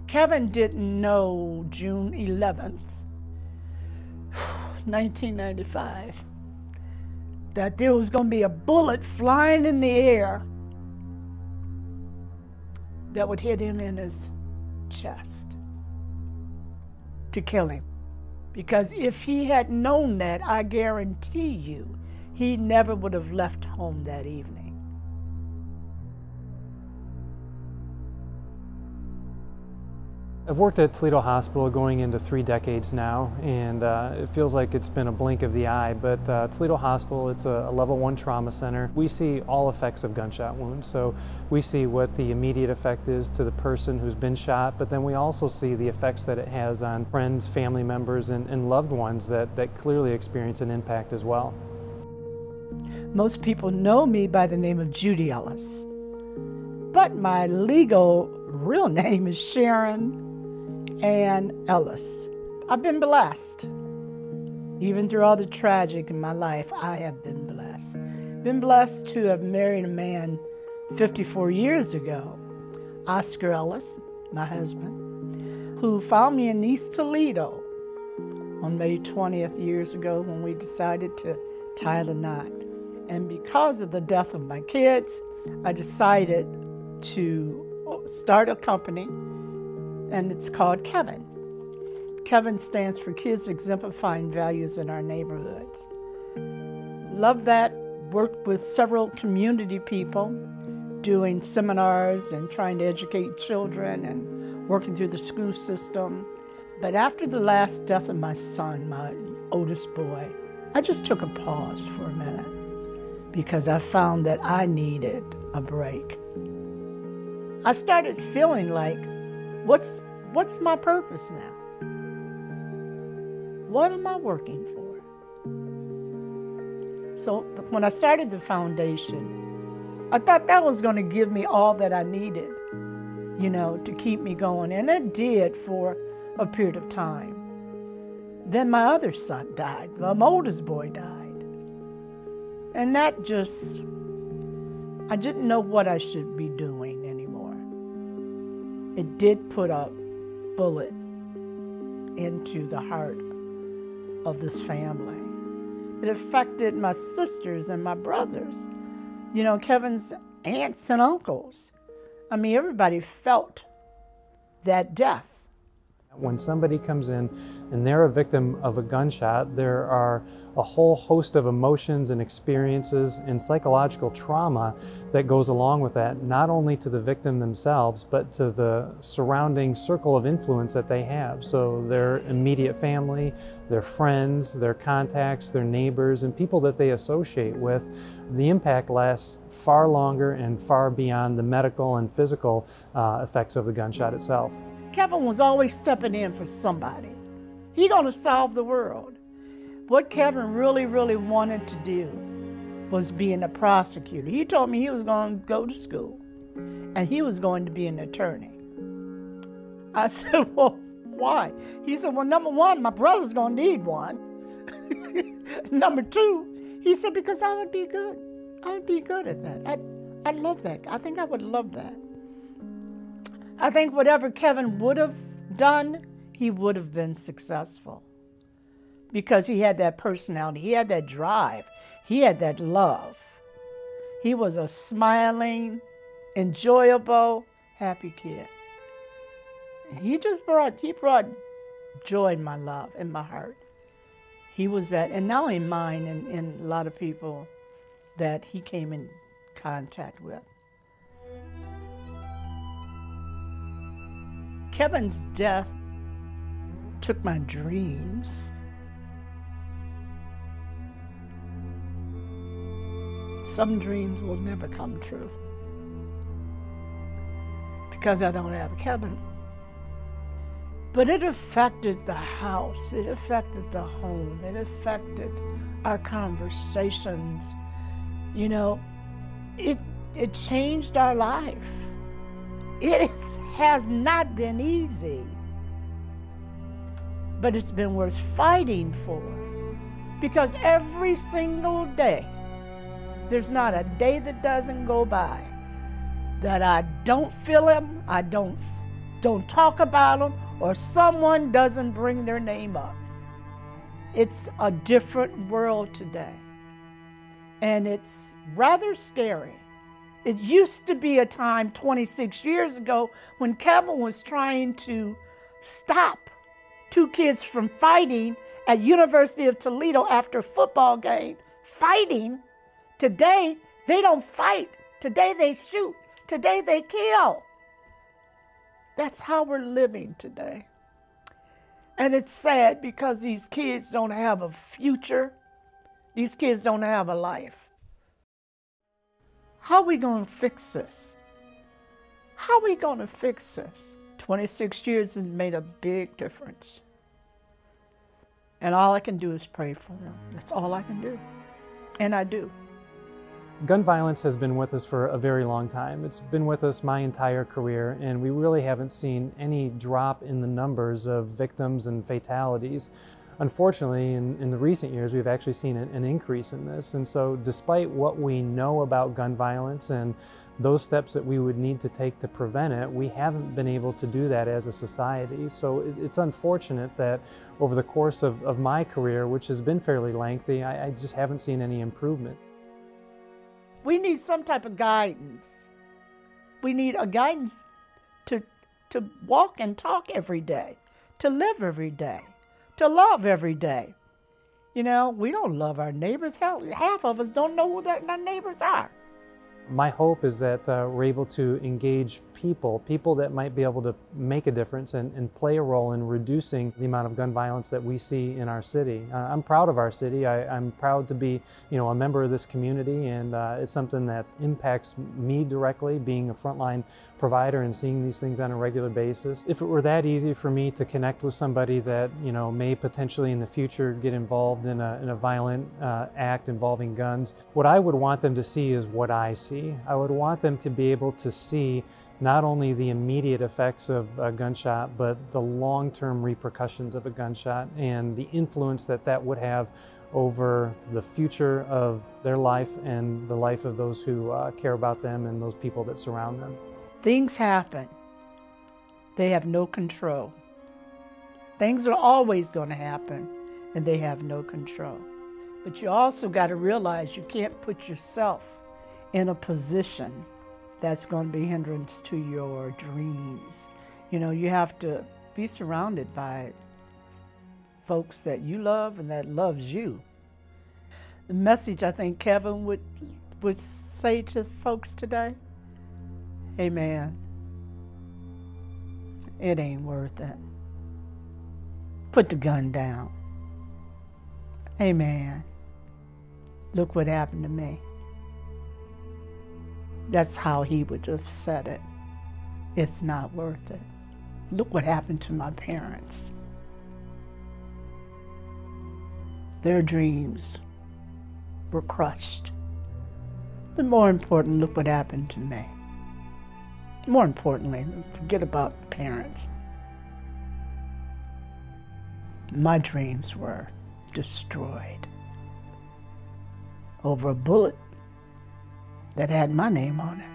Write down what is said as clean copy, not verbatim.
Kevin didn't know June 11th, 1995, that there was going to be a bullet flying in the air that would hit him in his chest to kill him. Because if he had known that, I guarantee you, he never would have left home that evening. I've worked at Toledo Hospital going into 3 decades now, and it feels like it's been a blink of the eye, but Toledo Hospital, it's a level 1 trauma center. We see all effects of gunshot wounds, so we see what the immediate effect is to the person who's been shot, but then we also see the effects that it has on friends, family members, and loved ones that clearly experience an impact as well. Most people know me by the name of Judy Ellis, but my legal real name is Sharon Ann Ellis. I've been blessed. Even through all the tragic in my life, I have been blessed. Been blessed to have married a man 54 years ago, Oscar Ellis, my husband, who found me in East Toledo on May 20th years ago when we decided to tie the knot. And because of the death of my kids, I decided to start a company, and it's called Kevin. Kevin stands for Kids Exemplifying Values in Our Neighborhoods. Love that. Worked with several community people, doing seminars and trying to educate children and working through the school system. But after the last death of my son, my oldest boy, I just took a pause for a minute because I found that I needed a break. I started feeling like, what's my purpose now? What am I working for? So when I started the foundation, I thought that was going to give me all that I needed, to keep me going. And it did for a period of time. Then my other son died. My oldest boy died. And that just, I didn't know what I should be doing anymore. It did put a bullet into the heart of this family. It affected my sisters and my brothers, Kevin's aunts and uncles. I mean, everybody felt that death. When somebody comes in and they're a victim of a gunshot, there are a whole host of emotions and experiences and psychological trauma that goes along with that, not only to the victim themselves, but to the surrounding circle of influence that they have. So their immediate family, their friends, their contacts, their neighbors, and people that they associate with. The impact lasts far longer and far beyond the medical and physical effects of the gunshot itself. Kevin was always stepping in for somebody. He gonna solve the world. What Kevin really, really wanted to do was being a prosecutor. He told me he was going to go to school and he was going to be an attorney. I said, well, why? He said, well, number one, my brother's going to need one. Number two, he said, because I would be good. I would be good at that. I'd love that. I think I would love that. I think whatever Kevin would have done, he would have been successful. Because he had that personality, he had that drive, he had that love. He was a smiling, enjoyable, happy kid. He brought joy in my love, in my heart. He was that, and not only mine, and a lot of people that he came in contact with. Kevin's death took my dreams. Some dreams will never come true because I don't have Kevin. But it affected the house, it affected the home, it affected our conversations. It changed our life. It has not been easy, but it's been worth fighting for, because every single day, there's not a day that doesn't go by that I don't feel him, I don't don't talk about them, or someone doesn't bring their name up. It's a different world today, and it's rather scary. It used to be a time 26 years ago when Kevin was trying to stop two kids from fighting at University of Toledo after a football game. Fighting. Today, they don't fight. Today, they shoot. Today, they kill. That's how we're living today. And it's sad because these kids don't have a future. These kids don't have a life. How are we going to fix this? How are we going to fix this? 26 years has made a big difference. And all I can do is pray for them. That's all I can do. And I do. Gun violence has been with us for a very long time. It's been with us my entire career, and we really haven't seen any drop in the numbers of victims and fatalities. Unfortunately, in the recent years, we've actually seen an increase in this. And so despite what we know about gun violence and those steps that we would need to take to prevent it, we haven't been able to do that as a society. So it's unfortunate that over the course of my career, which has been fairly lengthy, I just haven't seen any improvement. We need some type of guidance. We need a guidance to walk and talk every day, to live every day, to love every day. You know, we don't love our neighbors. Hell, half of us don't know who our neighbors are. My hope is that we're able to engage people that might be able to make a difference and play a role in reducing the amount of gun violence that we see in our city. I'm proud of our city. I'm proud to be, a member of this community, and it's something that impacts me directly, being a frontline provider and seeing these things on a regular basis. If it were that easy for me to connect with somebody that, may potentially in the future get involved in a violent act involving guns, what I would want them to see is what I see. I would want them to be able to see not only the immediate effects of a gunshot, but the long-term repercussions of a gunshot and the influence that would have over the future of their life and the life of those who care about them and those people that surround them. Things happen. They have no control. Things are always going to happen, and they have no control. But you also got to realize you can't put yourself in a position that's going to be a hindrance to your dreams. You have to be surrounded by folks that you love and that loves you. The message I think Kevin would say to folks today, hey man, it ain't worth it. Put the gun down. Hey man, look what happened to me. That's how he would have said it. It's not worth it. Look what happened to my parents. Their dreams were crushed. But more important, look what happened to me. More importantly, forget about the parents. My dreams were destroyed over a bullet that had my name on it.